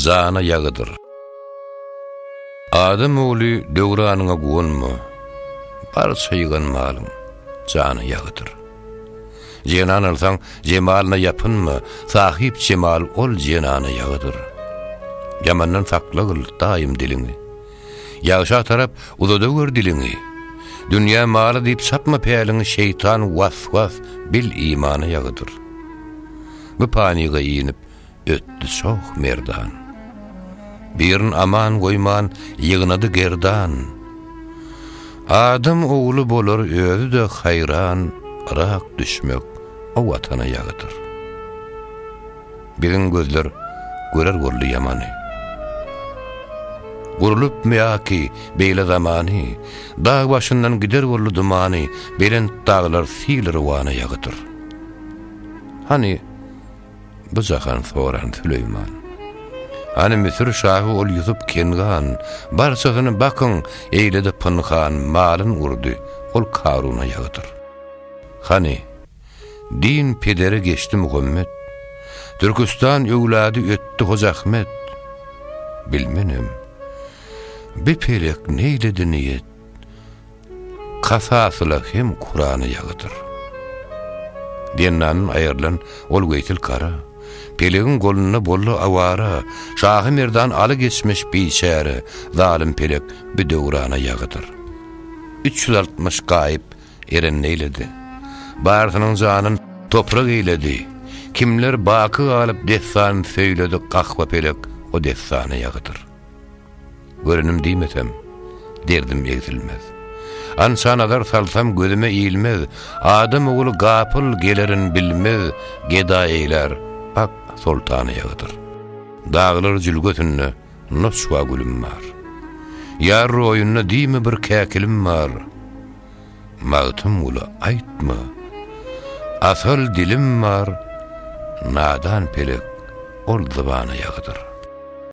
zana yağıdır. Adam oğlu döwranyňa goňma, bar çygan malyň jany yağıdır. Jenan alsaň jemalyna yapynma, sahip jemal ol jenany yağıdır. Yamandan sakla kıl daim dilini. Ýagşa tarap uzada gör dilini. Dünya maly diýip sapma peýalini şeytan waswas bil imany yağıdır. Bu panyga ýenip ötdi soň merdan. Birin aman goýman ýygnady gerdan. Adam oğlu bolar özü de hayran, rak düşmek o watana yağıdır. Birin gözler görer gorly ýamany. Gurulup miyaki beýle zamany, dağ başyndan gider gorly dumany, beren dağlar fiýler wana yağıdır. Hani bu jahan soran Süleyman. Hani Misir şahy ol ýuzup kengan, barçasyny bakyn, eýledi pynhan, malyn urdy, ol Karuna yağıdır. Hani din pederi geçti Muhammed, Türkistan öwlady ötdi Hoca Ahmet. Bilmenim, bir pelek neýledi niyet, kasasyla hem Kur'any yağıdır. Diýenden aýrylan ol weytil kara, peleğin goluna bollu awara, şahy merdan aly geçmiş biçäre, zalim pelek bir döwrana yağıdır. 360 gaýyp eren neýledi. Barsynyň janyn toprak eýledi. Kimler baky alyp destan söýledi, gahwa pelek o destany yağıdır. Görenim diýmesem, derdim egzilmez. Ansan adar salsam gözüme eýilmez. Adam oğlu gapyl gelerin bilmez. Geda eýler, bak sultany yağıdır. Dağlar jülgötünne noswa gülüm bar. Ýar roýuna diýme bir käkilim bar. Magtym ula aýtma, asal dilim bar. Nadan pelek ol zybana yağıdır.